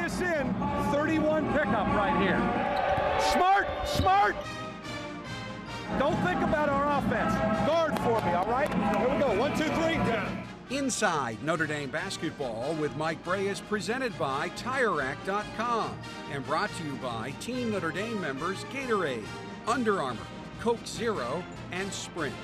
this in. 31 pickup right here. Smart. Don't think about our offense. Guard for me, all right? Here we go. 1, 2, 3. Down. Inside Notre Dame Basketball with Mike Bray is presented by TireRack.com and brought to you by Team Notre Dame members Gatorade, Under Armour, Coke Zero, and Sprint.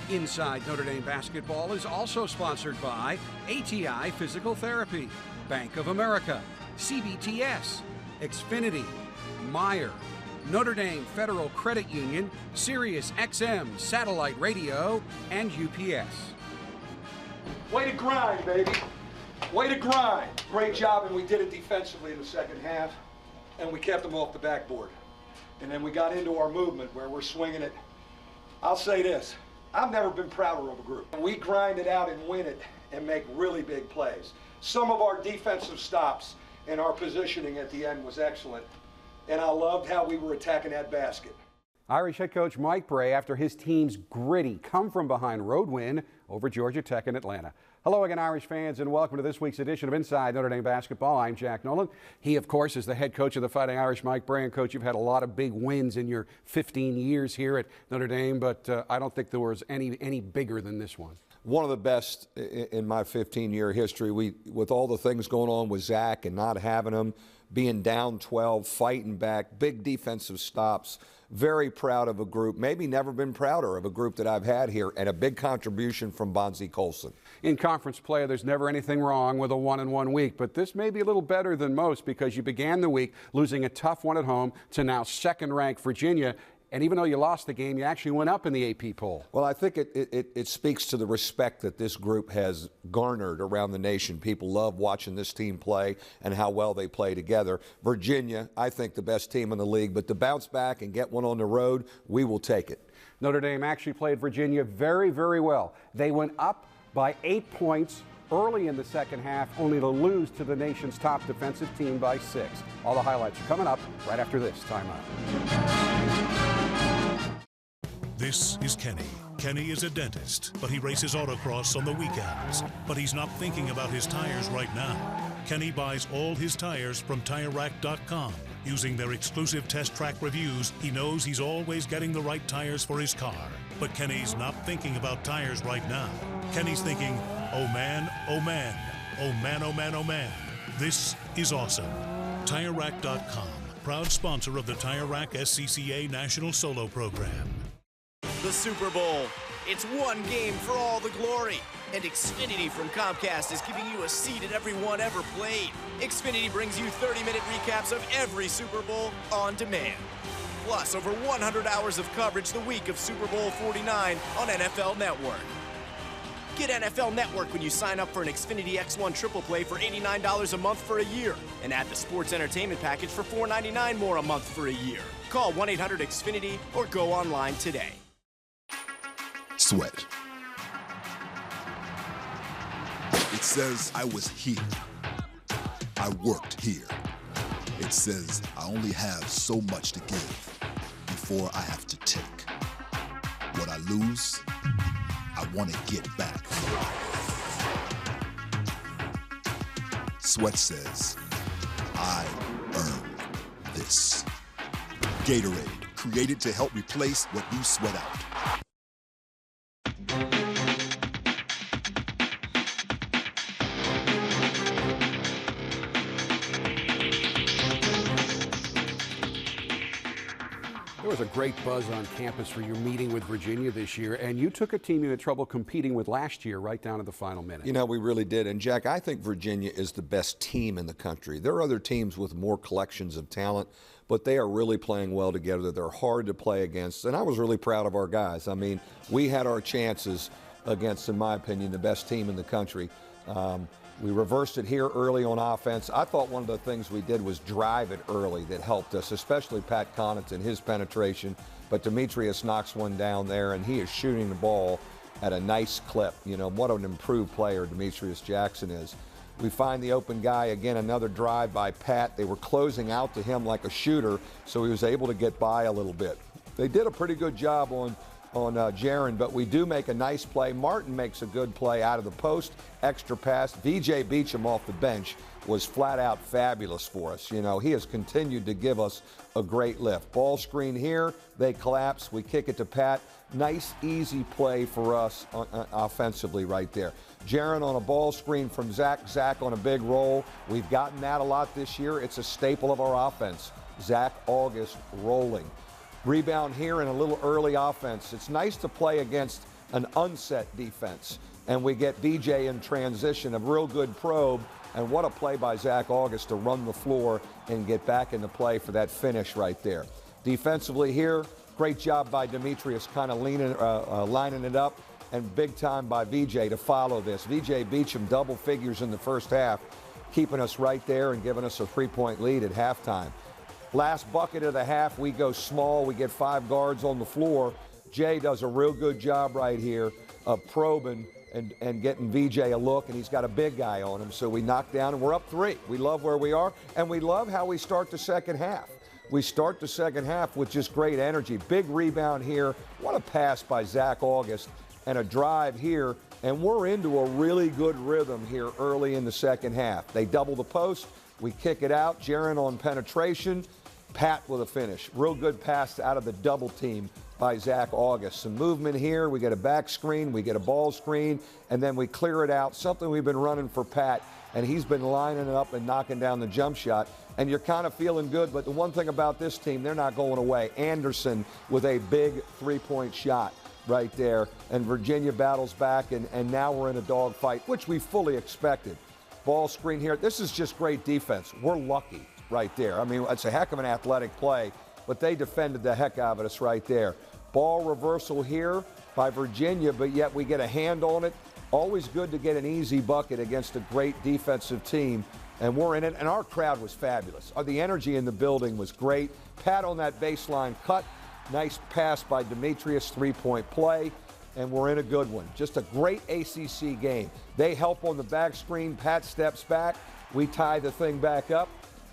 Inside Notre Dame Basketball is also sponsored by ATI Physical Therapy, Bank of America, CBTS, Xfinity, Meyer, Notre Dame Federal Credit Union, Sirius XM Satellite Radio, and UPS. Way to grind, baby. Way to grind. Great job, and we did it defensively in the second half, and we kept them off the backboard. And then we got into our movement where we're swinging it. I'll say this, I've never been prouder of a group. We grind it out and win it and make really big plays. Some of our defensive stops and our positioning at the end was excellent, and I loved how we were attacking that basket. Irish head coach Mike Bray after his team's gritty come-from-behind road win over Georgia Tech in Atlanta. Hello again, Irish fans, and welcome to this week's edition of Inside Notre Dame Basketball. I'm Jack Nolan. He, of course, is the head coach of the Fighting Irish. Mike Bray. And, Coach, you've had a lot of big wins in your 15 years here at Notre Dame, but I don't think there was any bigger than this one. One of the best in my 15-year history. With all the things going on with Zach and not having him, being down 12, fighting back, big defensive stops. Very proud of a group, maybe never been prouder of a group that I've had here, and a big contribution from Bonsie Coulson. In conference play, there's never anything wrong with a 1-1 week, but this may be a little better than most because you began the week losing a tough one at home to now second-ranked Virginia. And even though you lost the game, you actually went up in the AP poll. Well, I think it speaks to the respect that this group has garnered around the nation. People love watching this team play and how well they play together. Virginia, I think the best team in the league, but to bounce back and get one on the road, we will take it. Notre Dame actually played Virginia very, very well. They went up by 8 points early in the second half, only to lose to the nation's top defensive team by 6. All the highlights are coming up right after this timeout. This is Kenny. Kenny is a dentist, but he races autocross on the weekends. But he's not thinking about his tires right now. Kenny buys all his tires from TireRack.com. Using their exclusive test track reviews, he knows he's always getting the right tires for his car. But Kenny's not thinking about tires right now. Kenny's thinking, oh man, oh man, oh man, oh man, oh man. This is awesome. TireRack.com, proud sponsor of the Tire Rack SCCA National Solo Program. The Super Bowl. It's one game for all the glory. And Xfinity from Comcast is giving you a seat at every one ever played. Xfinity brings you 30-minute recaps of every Super Bowl on demand. Plus, over 100 hours of coverage the week of Super Bowl 49 on NFL Network. Get NFL Network when you sign up for an Xfinity X1 Triple Play for $89 a month for a year. And add the sports entertainment package for $4.99 more a month for a year. Call 1-800-XFINITY or go online today. Sweat. It says I was here. I worked here. It says I only have so much to give before I have to take. What I lose, I want to get back. Sweat says, I earned this. Gatorade, created to help replace what you sweat out. There was a great buzz on campus for your meeting with Virginia this year, and you took a team you had trouble competing with last year right down to the final minute. You know, we really did. And, Jack, I think Virginia is the best team in the country. There are other teams with more collections of talent, but they are really playing well together. They're hard to play against, and I was really proud of our guys. I mean, we had our chances against, in my opinion, the best team in the country. We reversed it here early on offense. I thought one of the things we did was drive it early that helped us, especially Pat Connaughton, his penetration. But Demetrius knocks one down there, and he is shooting the ball at a nice clip. You know, what an improved player Demetrius Jackson is. We find the open guy, again, another drive by Pat. They were closing out to him like a shooter, so he was able to get by a little bit. They did a pretty good job on Jaron, but we do make a nice play. Martin makes a good play out of the post, extra pass. VJ Beacham off the bench was flat out fabulous for us. You know, he has continued to give us a great lift. Ball screen here, they collapse, we kick it to Pat. Nice, easy play for us offensively right there. Jaron on a ball screen from Zach. Zach on a big roll. We've gotten that a lot this year. It's a staple of our offense. Zach August rolling. Rebound here and a little early offense. It's nice to play against an unset defense. And we get BJ in transition, a real good probe. And what a play by Zach August to run the floor and get back into play for that finish right there. Defensively here, great job by Demetrius kind of lining it up. And big time by VJ to follow this. VJ Beacham double figures in the first half, keeping us right there and giving us a 3-point lead at halftime. Last bucket of the half, we go small. We get 5 guards on the floor. Jay does a real good job right here of probing and getting VJ a look, and he's got a big guy on him. So we knock down, and we're up 3. We love where we are, and we love how we start the second half. We start the second half with just great energy. Big rebound here. What a pass by Zach August, and a drive here, and we're into a really good rhythm here early in the second half. They double the post. We kick it out. Jaron on penetration. Pat with a finish. Real good pass out of the double team by Zach August. Some movement here. We get a back screen. We get a ball screen. And then we clear it out. Something we've been running for Pat. And he's been lining it up and knocking down the jump shot. And you're kind of feeling good. But the one thing about this team, they're not going away. Anderson with a big 3-point shot right there. And Virginia battles back. And now we're in a dogfight, which we fully expected. Ball screen here. This is just great defense. We're lucky right there. I mean, it's a heck of an athletic play, but they defended the heck out of us right there. Ball reversal here by Virginia, but yet we get a hand on it. Always good to get an easy bucket against a great defensive team, and we're in it, and our crowd was fabulous. The energy in the building was great. Pat on that baseline cut. Nice pass by Demetrius, 3-point play, and we're in a good one. Just a great ACC game. They help on the back screen. Pat steps back. We tie the thing back up.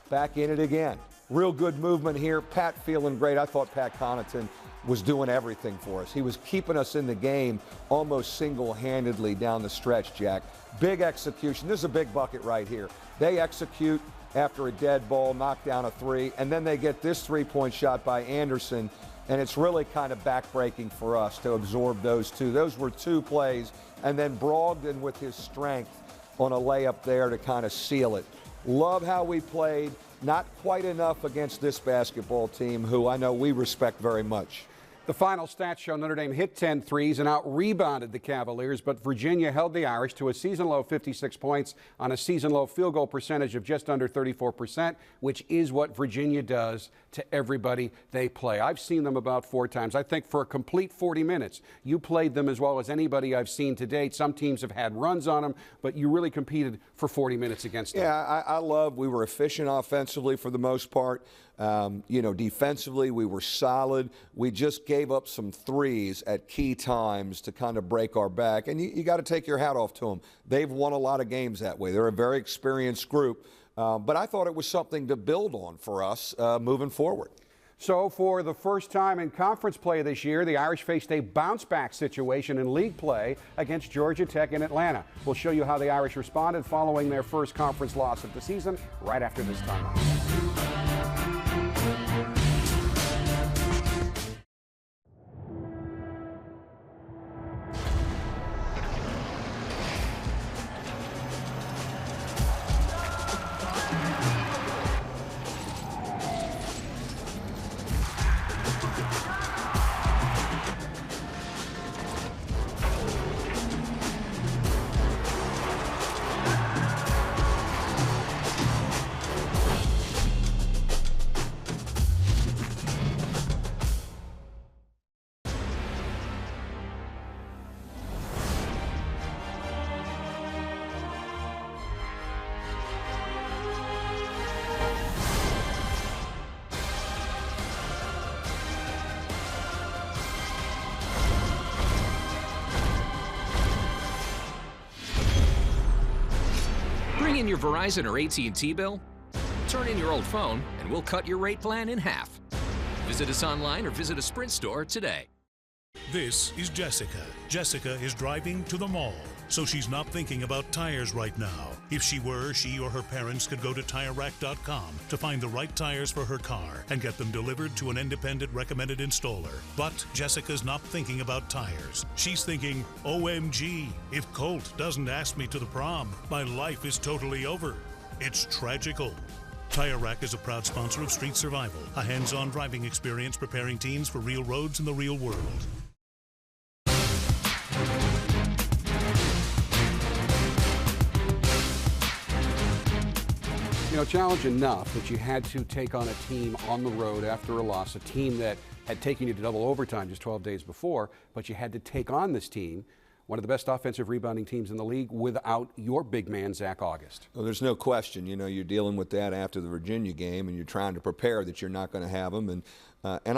Back in it again. Real good movement here. Pat feeling great. I thought Pat Connaughton was doing everything for us. He was keeping us in the game almost single-handedly down the stretch, Jack. Big execution. This is a big bucket right here. They execute after a dead ball, knock down a 3, and then they get this 3-point shot by Anderson, and it's really kind of backbreaking for us to absorb those 2. Those were 2 plays, and then Brogdon with his strength on a layup there to kind of seal it. Love how we played. Not quite enough against this basketball team, who I know we respect very much. The final stats show Notre Dame hit 10 threes and out-rebounded the Cavaliers, but Virginia held the Irish to a season-low 56 points on a season-low field goal percentage of just under 34%, which is what Virginia does to everybody they play. I've seen them about 4 times. I think for a complete 40 minutes, you played them as well as anybody I've seen to date. Some teams have had runs on them, but you really competed for 40 minutes against them. Yeah, I love, we were efficient offensively for the most part. You know, defensively, we were solid. We just gave up some threes at key times to kind of break our back. And you got to take your hat off to them. They've won a lot of games that way. They're a very experienced group. But I thought it was something to build on for us moving forward. So for the first time in conference play this year, the Irish faced a bounce-back situation in league play against Georgia Tech in Atlanta. We'll show you how the Irish responded following their first conference loss of the season right after this timeout. Bring in your Verizon or AT&T bill, turn in your old phone, and we'll cut your rate plan in half. Visit us online or visit a Sprint store today. This is Jessica. Jessica is driving to the mall, so she's not thinking about tires right now. If she were, she or her parents could go to TireRack.com to find the right tires for her car and get them delivered to an independent recommended installer. But Jessica's not thinking about tires. She's thinking, OMG, if Colt doesn't ask me to the prom, my life is totally over. It's tragical. Tire Rack is a proud sponsor of Street Survival, a hands-on driving experience preparing teens for real roads in the real world. You know, challenge enough that you had to take on a team on the road after a loss, a team that had taken you to double overtime just 12 days before, but you had to take on this team, one of the best offensive rebounding teams in the league, without your big man, Zach August. Well, there's no question. You know, you're dealing with that after the Virginia game, and you're trying to prepare that you're not going to have him. And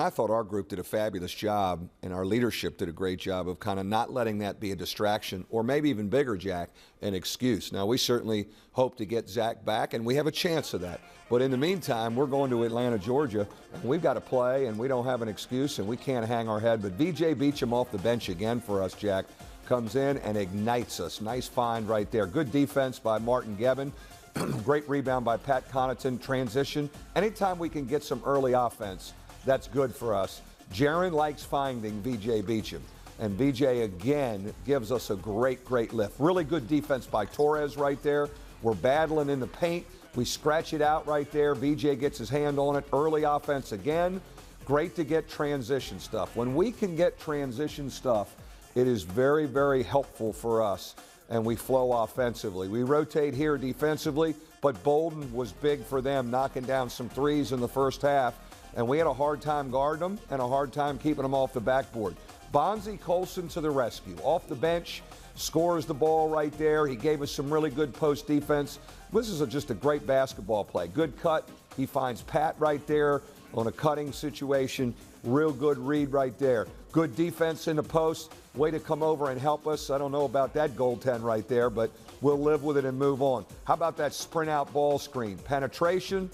I thought our group did a fabulous job, and our leadership did a great job of kind of not letting that be a distraction, or maybe even bigger, Jack, an excuse. Now, we certainly hope to get Zach back, and we have a chance of that. But in the meantime, we're going to Atlanta, Georgia, and we've got to play, and we don't have an excuse, and we can't hang our head. But VJ Beacham off the bench again for us, Jack, comes in and ignites us. Nice find right there. Good defense by Martin Gebbin. Great rebound by Pat Connaughton. Transition. Anytime we can get some early offense, that's good for us. Jaron likes finding VJ Beacham. And VJ again gives us a great, great lift. Really good defense by Torres right there. We're battling in the paint. We scratch it out right there. VJ gets his hand on it. Early offense again. Great to get transition stuff. When we can get transition stuff, it is very, very helpful for us, and we flow offensively. We rotate here defensively, but Bolden was big for them, knocking down some threes in the first half, and we had a hard time guarding them and a hard time keeping them off the backboard. Bonsie Coulson to the rescue. Off the bench, scores the ball right there. He gave us some really good post defense. This is just a great basketball play. Good cut. He finds Pat right there on a cutting situation. Real good read right there. Good defense in the post. Way to come over and help us. I don't know about that goaltend right there, but we'll live with it and move on. How about that sprint out ball screen? Penetration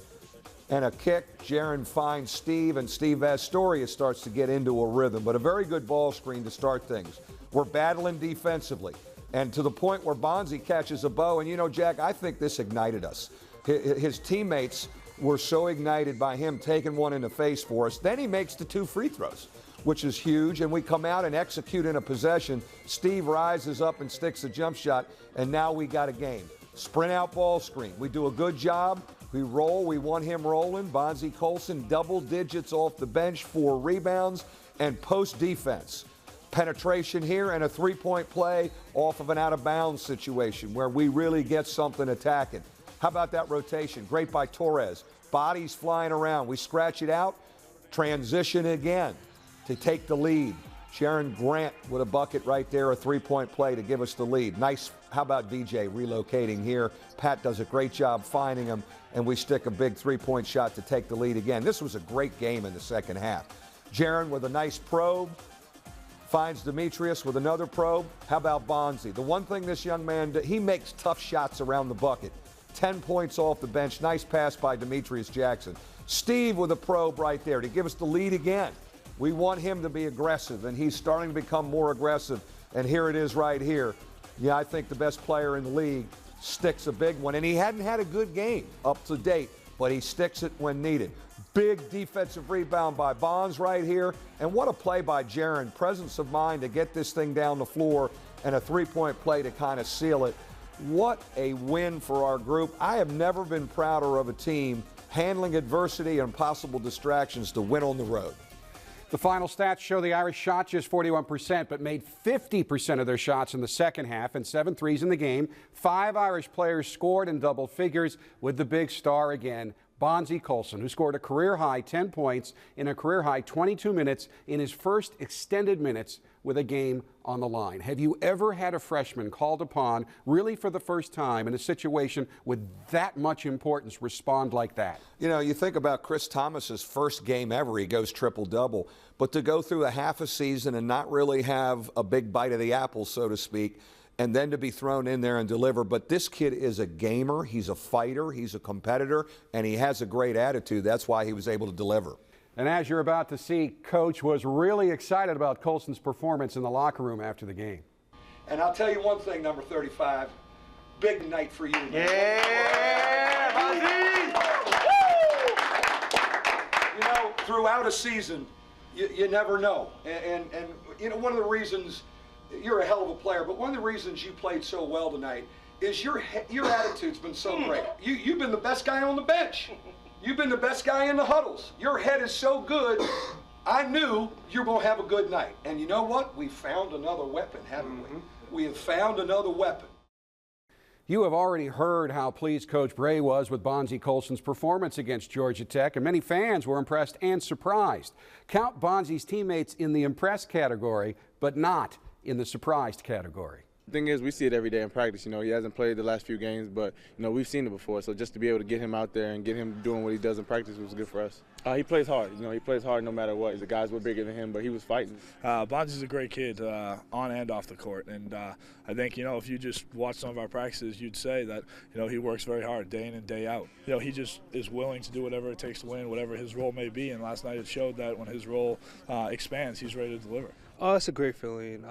and a kick. Jaron finds Steve, and Steve Astoria starts to get into a rhythm, but a very good ball screen to start things. We're battling defensively, and to the point where Bonsie catches a bow, and you know, Jack, I think this ignited us. His teammates were so ignited by him taking one in the face for us. Then he makes the 2 free throws, which is huge, and we come out and execute in a possession. Steve rises up and sticks a jump shot, and now we got a game. Sprint out ball screen. We do a good job. We roll. We want him rolling. Bonsie Coulson, double digits off the bench, 4 rebounds, and post defense. Penetration here and a three-point play off of an out-of-bounds situation where we really get something attacking. How about that rotation? Great by Torres. Bodies flying around. We scratch it out. Transition again to take the lead. Sharon Grant with a bucket right there, a three-point play to give us the lead. Nice. How about VJ relocating here? Pat does a great job finding him, and we stick a big three-point shot to take the lead again. This was a great game in the second half. Jaron with a nice probe. Finds Demetrius with another probe. How about Bonsie? The one thing this young man, he makes tough shots around the bucket. 10 points off the bench. Nice pass by Demetrius Jackson. Steve with a probe right there to give us the lead again. We want him to be aggressive, and he's starting to become more aggressive. And here it is right here. Yeah, I think the best player in the league sticks a big one. And he hadn't had a good game up to date, but he sticks it when needed. Big defensive rebound by Bonds right here. And what a play by Jaron. Presence of mind to get this thing down the floor and a three-point play to kind of seal it. What a win for our group. I have never been prouder of a team handling adversity and possible distractions to win on the road. The final stats show the Irish shot just 41%, but made 50% of their shots in the second half and 7 threes in the game. 5 Irish players scored in double figures, with the big star again, Bonsie Coulson, who scored a career-high 10 points in a career-high 22 minutes in his first extended minutes with a game on the line. Have you ever had a freshman called upon, really for the first time, in a situation with that much importance, respond like that? You know, you think about Chris Thomas's first game ever, he goes triple-double. But to go through a half a season and not really have a big bite of the apple, so to speak, and then to be thrown in there and deliver. But this kid is a gamer, he's a fighter, he's a competitor, and he has a great attitude. That's why he was able to deliver. And as you're about to see, Coach was really excited about Coulson's performance in the locker room after the game. And I'll tell you one thing, number 35, big night for you. Yeah, Bonsie! You know, throughout a season, you never know. And you know, one of the reasons, you're a hell of a player, but one of the reasons you played so well tonight is your attitude's been so great. You've been the best guy on the bench. You've been the best guy in the huddles. Your head is so good. I knew you're going to have a good night. And you know what? We found another weapon, haven't we? We have found another weapon. You have already heard how pleased Coach Bray was with Bonsie Coulson's performance against Georgia Tech, and many fans were impressed and surprised. Count Bonsie's teammates in the impressed category, but not in the surprised category. The thing is, we see it every day in practice. You know, he hasn't played the last few games, but, you know, we've seen it before. So just to be able to get him out there and get him doing what he does in practice was good for us. He plays hard. You know, he plays hard no matter what. The guys were bigger than him, but he was fighting. Bonsie's a great kid on and off the court. And I think, you know, if you just watch some of our practices, you'd say that, you know, he works very hard day in and day out. You know, he just is willing to do whatever it takes to win, whatever his role may be. And last night it showed that when his role expands, he's ready to deliver. Oh, it's a great feeling.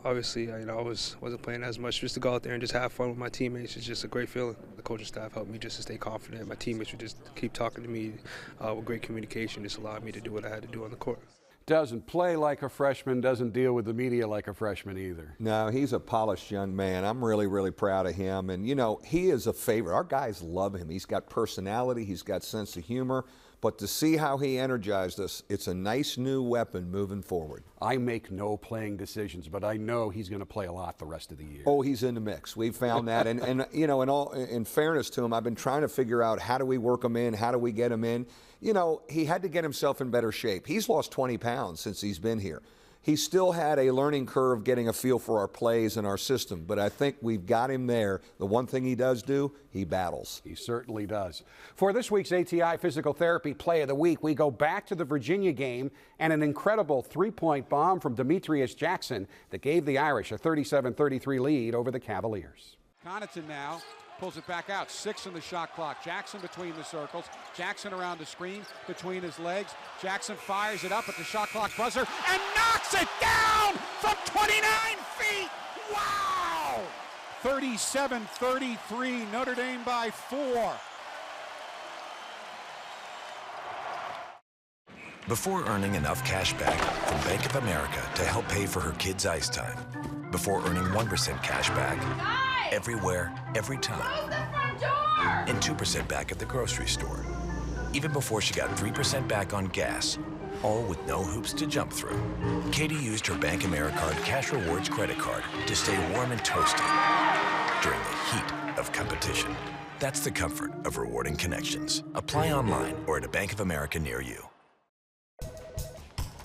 Obviously, you know, I wasn't playing as much. Just to go out there and just have fun with my teammates, it's just a great feeling. The coaching staff helped me just to stay confident. My teammates would just keep talking to me with great communication, just allowed me to do what I had to do on the court. Doesn't play like a freshman, doesn't deal with the media like a freshman either. No, he's a polished young man. I'm really, really proud of him. And, you know, he is a favorite. Our guys love him. He's got personality. He's got sense of humor. But to see how he energized us, it's a nice new weapon moving forward. I make no playing decisions, but I know he's going to play a lot the rest of the year. Oh, he's in the mix. We've found that. And you know, in fairness to him, I've been trying to figure out how do we work him in, how do we get him in. You know, he had to get himself in better shape. He's lost 20 pounds since he's been here. He still had a learning curve getting a feel for our plays and our system, but I think we've got him there. The one thing he does do, he battles. He certainly does. For this week's ATI Physical Therapy Play of the Week, we go back to the Virginia game and an incredible three-point bomb from Demetrius Jackson that gave the Irish a 37-33 lead over the Cavaliers. Connaughton now pulls it back out. 6 on the shot clock. Jackson between the circles. Jackson around the screen between his legs. Jackson fires it up at the shot clock buzzer and knocks it down from 29 feet. Wow! 37-33, Notre Dame by 4. Before earning enough cash back from Bank of America to help pay for her kids' ice time. Before earning 1% cash back everywhere, every time. Close the front door! And 2% back at the grocery store. Even before she got 3% back on gas, all with no hoops to jump through. Katie used her Bank Americard Cash Rewards credit card to stay warm and toasty during the heat of competition. That's the comfort of rewarding connections. Apply online or at a Bank of America near you.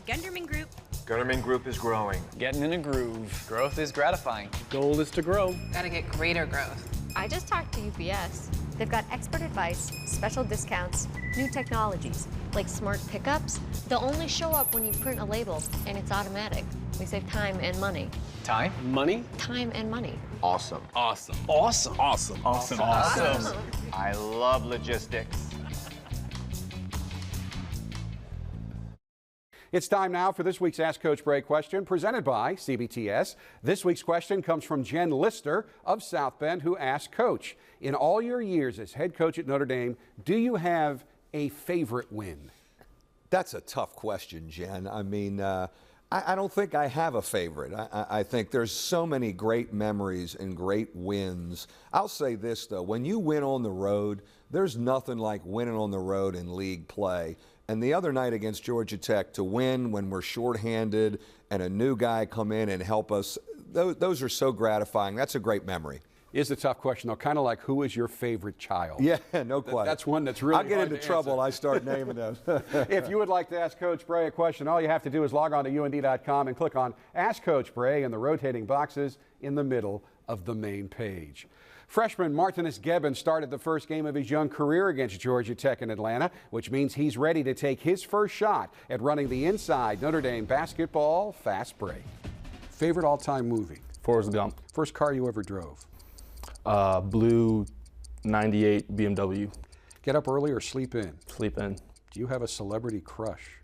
Gunderman Group. Gunderman Group is growing. Getting in a groove. Growth is gratifying. Goal is to grow. Gotta get greater growth. I just talked to UPS. They've got expert advice, special discounts, new technologies, like smart pickups. They'll only show up when you print a label, and it's automatic. We save time and money. Time? Money? Time and money. Awesome. Awesome. Awesome. Awesome. Awesome. Awesome. I love logistics. It's time now for this week's Ask Coach Bray question, presented by CBTS. This week's question comes from Jen Lister of South Bend, who asked, Coach, in all your years as head coach at Notre Dame, do you have a favorite win? That's a tough question, Jen. I mean, I don't think I have a favorite. I think there's so many great memories and great wins. I'll say this, though. When you win on the road, there's nothing like winning on the road in league play. And the other night against Georgia Tech, to win when we're shorthanded and a new guy come in and help us, those are so gratifying. That's a great memory. Is a tough question, though. Kind of like, who is your favorite child? Yeah, no question. That's one that's really I'll get into trouble. I start naming those. If you would like to ask Coach Bray a question, all you have to do is log on to UND.com and click on Ask Coach Bray in the rotating boxes in the middle of the main page. Freshman Martinus Gebbin started the first game of his young career against Georgia Tech in Atlanta, which means he's ready to take his first shot at running the inside Notre Dame basketball fast break. Favorite all-time movie? Forrest Gump. First car you ever drove? Blue 98 BMW. Get up early or sleep in? Sleep in. Do you have a celebrity crush?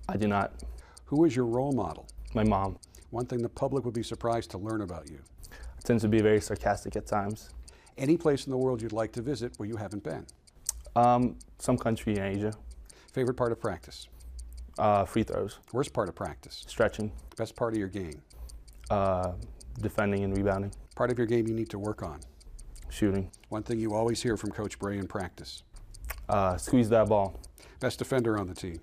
I do not. Who is your role model? My mom. One thing the public would be surprised to learn about you. I tend to be very sarcastic at times. Any place in the world you'd like to visit where you haven't been? Some country in Asia. Favorite part of practice? Free throws. Worst part of practice? Stretching. Best part of your game? Defending and rebounding. Part of your game you need to work on? Shooting. One thing you always hear from Coach Bray in practice? Squeeze that ball. Best defender on the team?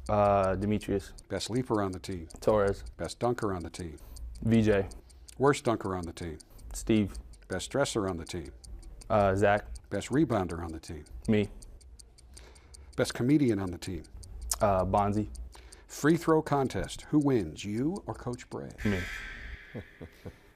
Demetrius. Best leaper on the team? Torres. Best dunker on the team? VJ. Worst dunker on the team? Steve. Best dresser on the team? Zach. Best rebounder on the team? Me. Best comedian on the team? Bonsie. Free throw contest. Who wins, you or Coach Bray? Me.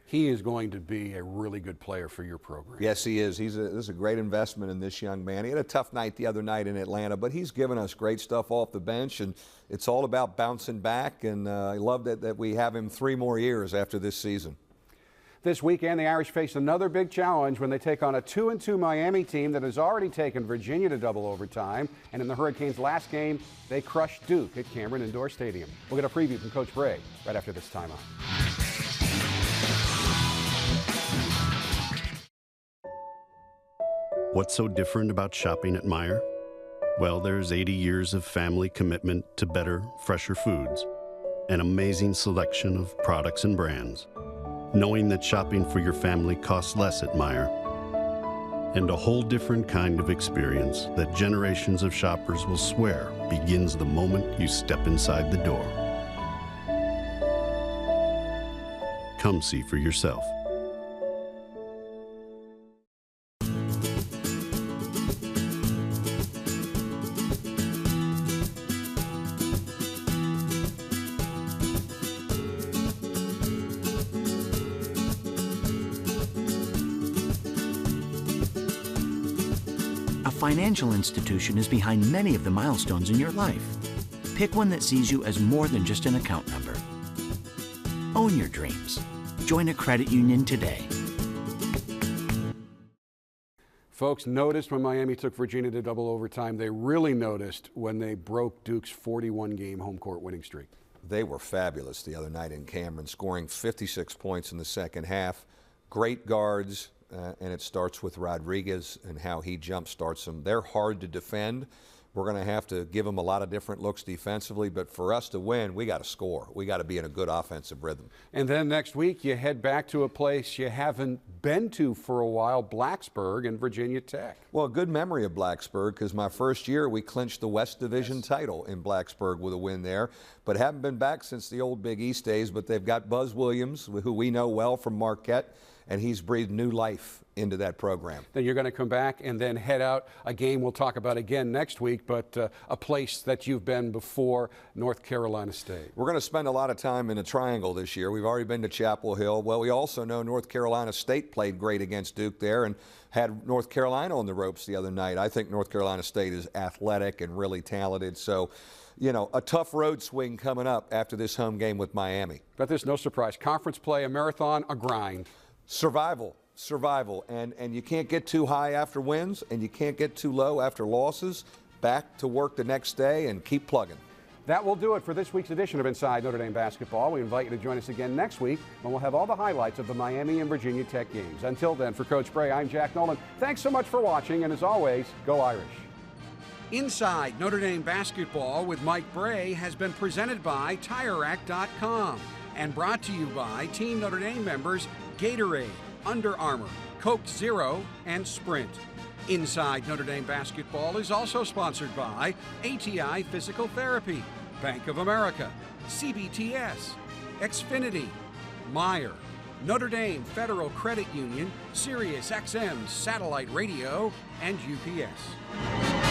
He is going to be a really good player for your program. Yes, he is. This is a great investment in this young man. He had a tough night the other night in Atlanta, but he's given us great stuff off the bench, and it's all about bouncing back, and I love that we have him 3 more years after this season. This weekend, the Irish face another big challenge when they take on a 2-2 Miami team that has already taken Virginia to double overtime. And in the Hurricanes' last game, they crushed Duke at Cameron Indoor Stadium. We'll get a preview from Coach Bray right after this timeout. What's so different about shopping at Meijer? Well, there's 80 years of family commitment to better, fresher foods, an amazing selection of products and brands, knowing that shopping for your family costs less at Meijer, and a whole different kind of experience that generations of shoppers will swear begins the moment you step inside the door. Come see for yourself. Financial institution is behind many of the milestones in your life. Pick one that sees you as more than just an account number. Own your dreams. Join a credit union today. Folks noticed when Miami took Virginia to double overtime. They really noticed when they broke Duke's 41-game home court winning streak. They were fabulous the other night in Cameron, scoring 56 points in the second half. Great guards. And it starts with Rodriguez and how he jump starts them. They're hard to defend. We're going to have to give them a lot of different looks defensively, but for us to win, we got to score. We got to be in a good offensive rhythm. And then next week, you head back to a place you haven't been to for a while, Blacksburg and Virginia Tech. Well, a good memory of Blacksburg, because my first year we clinched the West Division title in Blacksburg with a win there, but haven't been back since the old Big East days. But they've got Buzz Williams, who we know well from Marquette, and he's breathed new life into that program. Then you're going to come back and then head out a game we'll talk about again next week, but a place that you've been before, North Carolina State. We're going to spend a lot of time in the Triangle this year. We've already been to Chapel Hill. Well, we also know North Carolina State played great against Duke there and had North Carolina on the ropes the other night. I think North Carolina State is athletic and really talented. So, you know, a tough road swing coming up after this home game with Miami. But there's no surprise. Conference play, a marathon, a grind. Survival, and you can't get too high after wins, and you can't get too low after losses. Back to work the next day and keep plugging. That will do it for this week's edition of Inside Notre Dame Basketball. We invite you to join us again next week when we'll have all the highlights of the Miami and Virginia Tech games. Until then, for Coach Bray, I'm Jack Nolan. Thanks so much for watching, and as always, go Irish. Inside Notre Dame Basketball with Mike Bray has been presented by TireRack.com and brought to you by Team Notre Dame members Gatorade, Under Armour, Coke Zero, and Sprint. Inside Notre Dame Basketball is also sponsored by ATI Physical Therapy, Bank of America, CBTS, Xfinity, Meijer, Notre Dame Federal Credit Union, Sirius XM Satellite Radio, and UPS.